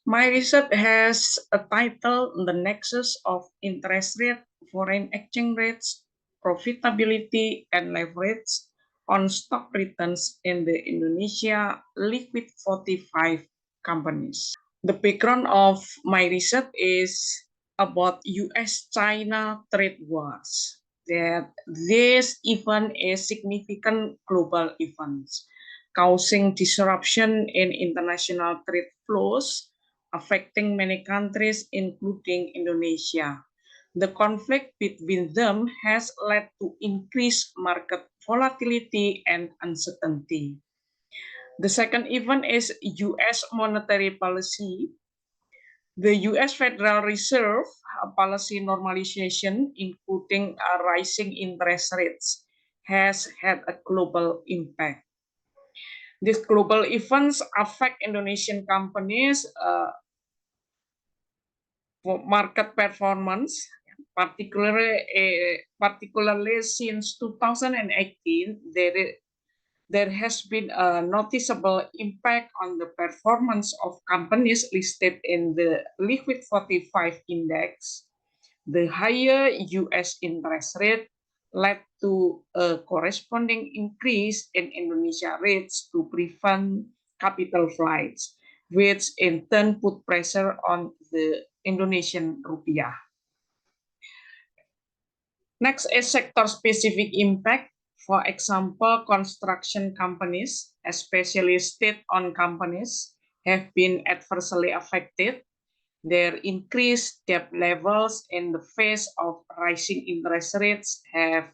My research has a title, The Nexus of Interest Rate, Foreign Exchange Rates, Profitability, and Leverage on Stock Returns in the Indonesia Liquid 45 companies. The background of my research is about US-China trade wars. That this event is significant global events, causing disruption in international trade flows, affecting many countries, including Indonesia. The conflict between them has led to increased market volatility and uncertainty. The second event is US monetary policy. The US Federal Reserve policy normalization, including rising interest rates, has had a global impact. These global events affect Indonesian companies' market performance, particularly since 2018. There has been a noticeable impact on the performance of companies listed in the Liquid 45 index. The higher US interest rate led to a corresponding increase in Indonesia rates to prevent capital flights, which in turn put pressure on the Indonesian rupiah. Next is sector-specific impact. For example, construction companies, especially state-owned companies, have been adversely affected. Their increased debt levels in the face of rising interest rates have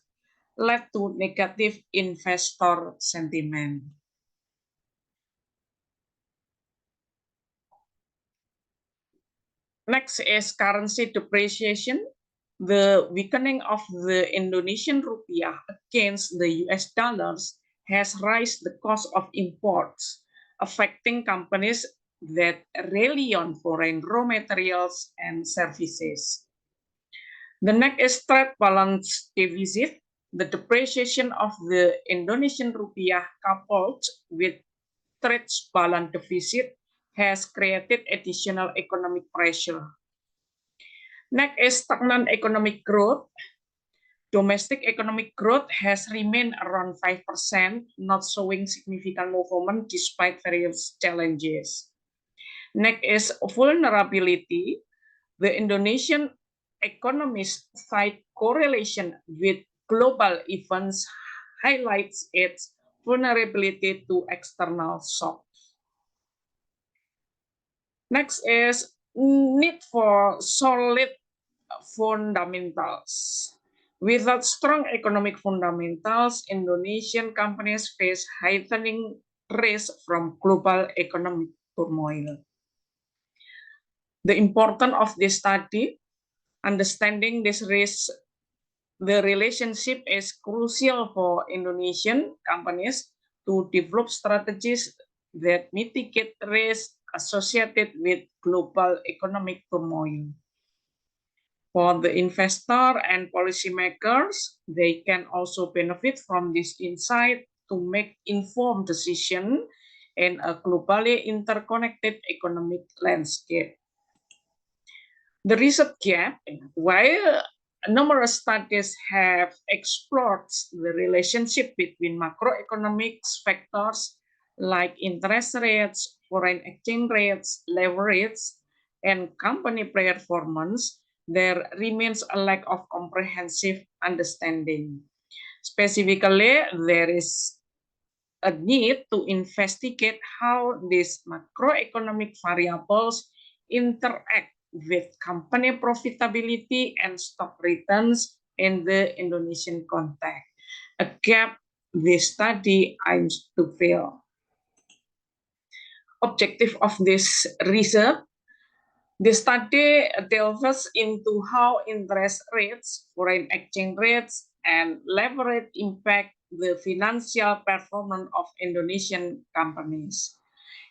led to negative investor sentiment. Next is currency depreciation. The weakening of the Indonesian rupiah against the US dollars has raised the cost of imports, affecting companies that rely on foreign raw materials and services. The next is trade balance deficit. The depreciation of the Indonesian rupiah coupled with trade balance deficit has created additional economic pressure. Next is stagnant economic growth. Domestic economic growth has remained around 5%, not showing significant movement despite various challenges. Next is vulnerability. The Indonesian economist cite correlation with global events highlights its vulnerability to external shocks. Next is need for solid fundamentals. Without strong economic fundamentals, Indonesian companies face heightening risk from global economic turmoil. The importance of this study, understanding this risk, the relationship is crucial for Indonesian companies to develop strategies that mitigate risk associated with global economic turmoil. For the investor and policymakers, they can also benefit from this insight to make informed decisions in a globally interconnected economic landscape. The research gap, while numerous studies have explored the relationship between macroeconomic factors like interest rates, foreign exchange rates, leverage, and company performance, there remains a lack of comprehensive understanding. Specifically, there is a need to investigate how these macroeconomic variables interact with company profitability and stock returns in the Indonesian context. A gap this study aims to fill. Objective of this research, the study delves into how interest rates, foreign exchange rates, and leverage impact the financial performance of Indonesian companies.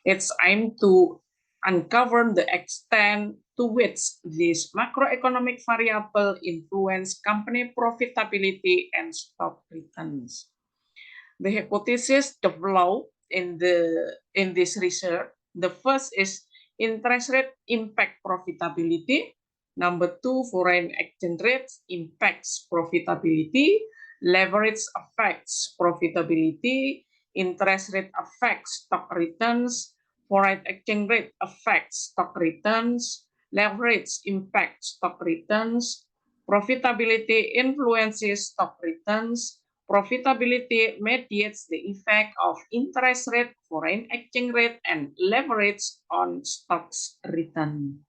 It's aimed to uncover the extent to which these macroeconomic variables influence company profitability and stock returns. The hypothesis developed in this research, the first is interest rate impact profitability. Number 2, foreign exchange rates impacts profitability. Leverage affects profitability. Interest rate affects stock returns. Foreign exchange rate affects stock returns. Leverage impacts stock returns. Profitability influences stock returns. Profitability mediates the effect of interest rate, foreign exchange rate, and leverage on stocks return.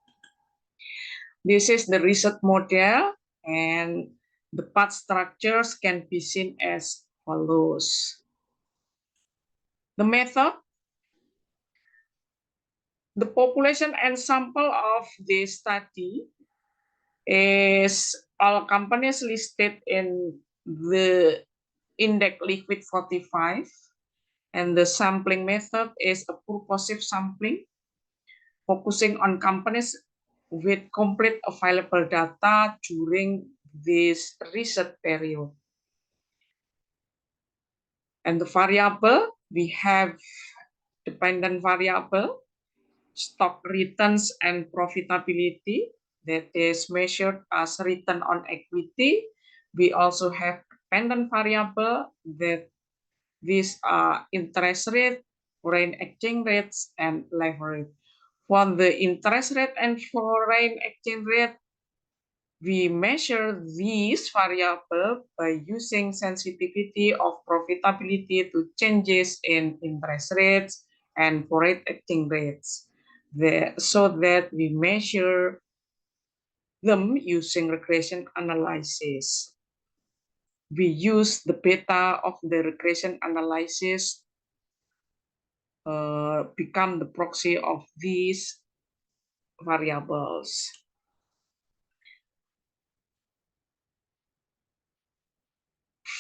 This is the research model, and the part structures can be seen as follows. The method, the population and sample of the study is all companies listed in the index liquid 45, and the sampling method is a purposive sampling, focusing on companies with complete available data during this research period. And the variable, we have dependent variable, stock returns and profitability, that is measured as return on equity. We also have dependent variable, that these are interest rate, foreign exchange rates, and leverage. For the interest rate and foreign exchange rate, we measure these variables by using sensitivity of profitability to changes in interest rates and foreign exchange rates, so that we measure them using regression analysis. We use the beta of the regression analysis become the proxy of these variables.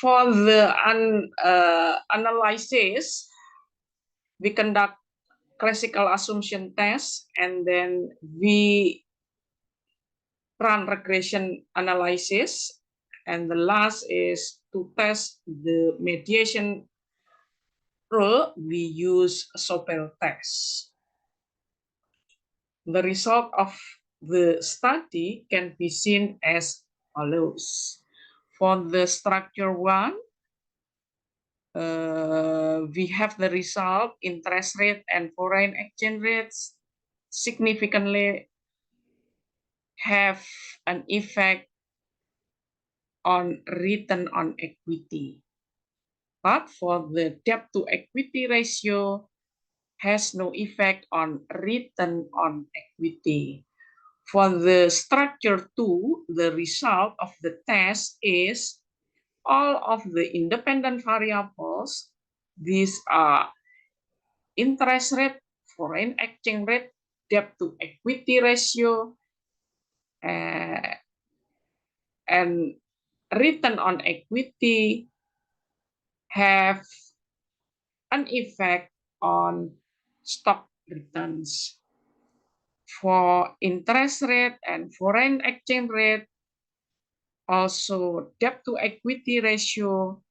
For the analysis, we conduct classical assumption test, and then we run regression analysis, and the last is to test the mediation rule. We use Sobel test. The result of the study can be seen as follows. For the structure 1, we have the result, interest rate and foreign exchange rates significantly have an effect on return on equity. But for the debt to equity ratio has no effect on return on equity. For the structure 2, the result of the test is all of the independent variables. These are interest rate, foreign exchange rate, debt to equity ratio, and return on equity have an effect on stock returns. For interest rate and foreign exchange rate, also debt to equity ratio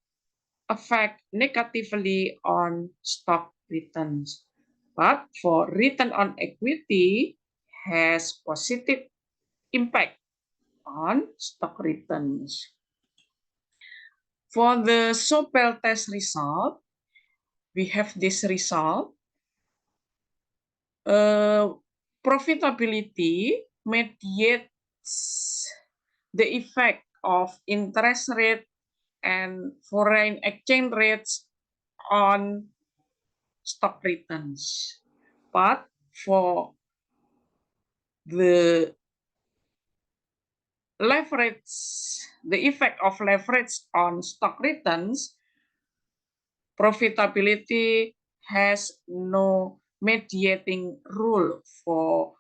affect negatively on stock returns. But for return on equity has positive impact on stock returns. For the Sobel test result, we have this result. Profitability mediates the effect of interest rate and foreign exchange rates on stock returns. But for the leverage, the effect of leverage on stock returns, profitability has no mediating rule for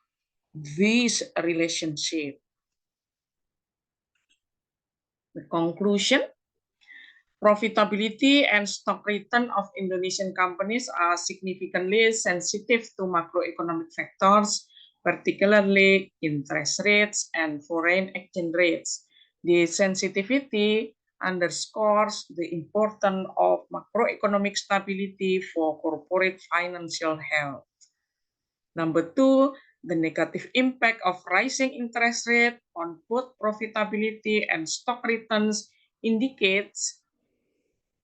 this relationship. The conclusion, profitability and stock return of Indonesian companies are significantly sensitive to macroeconomic factors, particularly interest rates and foreign exchange rates. The sensitivity underscores the importance of macroeconomic stability for corporate financial health. Number 2, the negative impact of rising interest rate on both profitability and stock returns indicates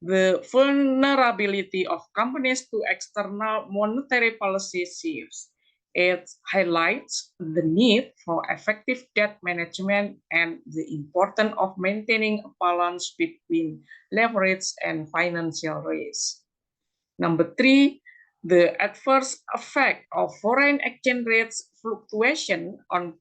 the vulnerability of companies to external monetary policy shifts. It highlights the need for effective debt management and the importance of maintaining a balance between leverage and financial risk. Number three, the adverse effect of foreign exchange rates fluctuation on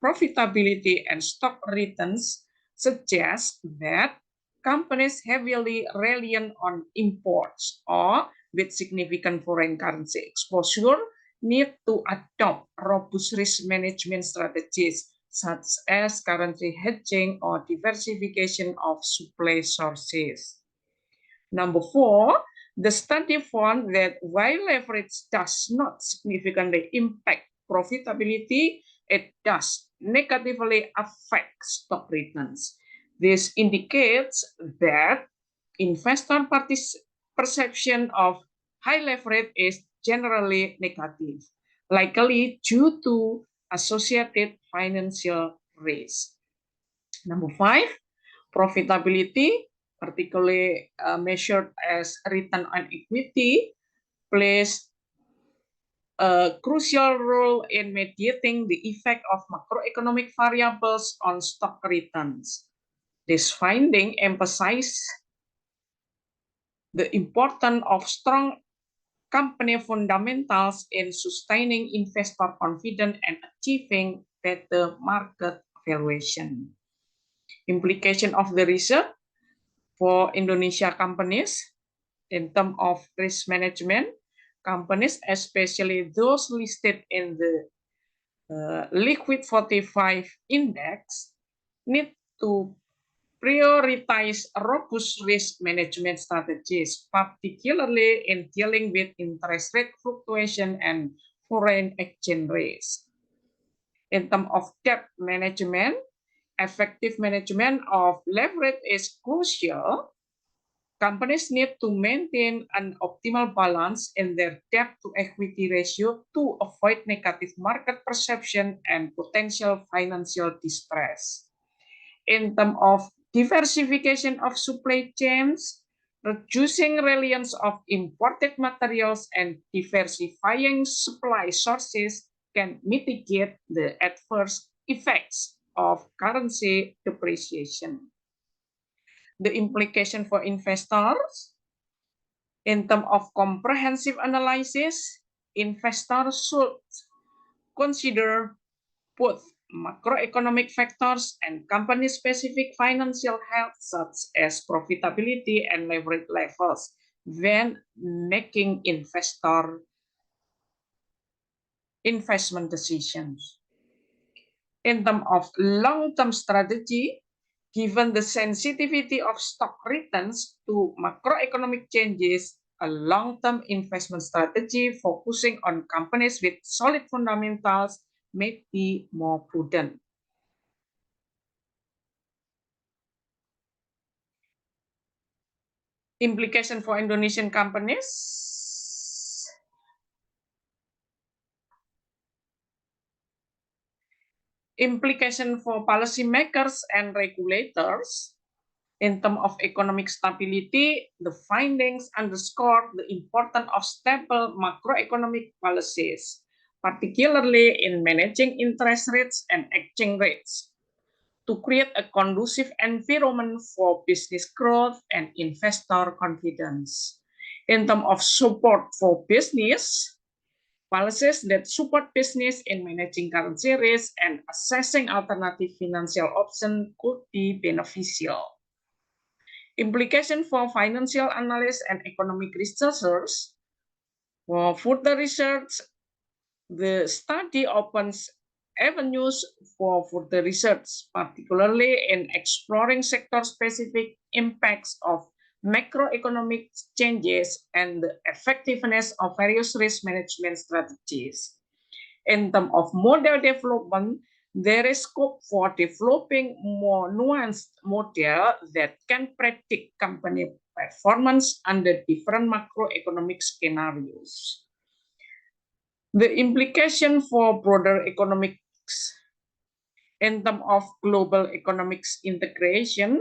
profitability and stock returns suggests that companies heavily reliant on imports or with significant foreign currency exposure need to adopt robust risk management strategies such as currency hedging or diversification of supply sources. Number four, the study found that while leverage does not significantly impact profitability, it does negatively affect stock returns. This indicates that investor perception of high leverage is generally negative, likely due to associated financial risk. Number five, profitability, particularly measured as return on equity, plays a crucial role in mediating the effect of macroeconomic variables on stock returns. This finding emphasizes the importance of strong company fundamentals in sustaining investor confidence and achieving better market valuation. Implication of the research for Indonesia companies in terms of risk management, companies, especially those listed in the Liquid 45 index, need to prioritize robust risk management strategies, particularly in dealing with interest rate fluctuation and foreign exchange risk. In terms of debt management, effective management of leverage is crucial. Companies need to maintain an optimal balance in their debt-to-equity ratio to avoid negative market perception and potential financial distress. In terms of diversification of supply chains, reducing reliance of imported materials and diversifying supply sources can mitigate the adverse effects of currency depreciation. The implication for investors in terms of comprehensive analysis, investors should consider both macroeconomic factors and company-specific financial health, such as profitability and leverage levels, when making investment decisions. In terms of long-term strategy, given the sensitivity of stock returns to macroeconomic changes, a long-term investment strategy focusing on companies with solid fundamentals may be more prudent. Implication for Indonesian companies. Implication for policymakers and regulators. In terms of economic stability, the findings underscore the importance of stable macroeconomic policies, particularly in managing interest rates and exchange rates, to create a conducive environment for business growth and investor confidence. In terms of support for business, policies that support business in managing currency risk and assessing alternative financial options could be beneficial. Implication for financial analysts and economic researchers. For further research, the study opens avenues for further research, particularly in exploring sector-specific impacts of macroeconomic changes and the effectiveness of various risk management strategies. In terms of model development, there is scope for developing more nuanced model that can predict company performance under different macroeconomic scenarios. The implication for broader economics in terms of global economics integration,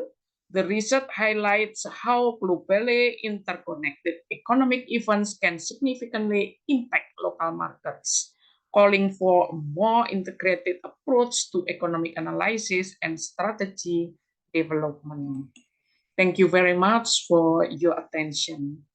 the research highlights how globally interconnected economic events can significantly impact local markets, calling for a more integrated approach to economic analysis and strategy development. Thank you very much for your attention.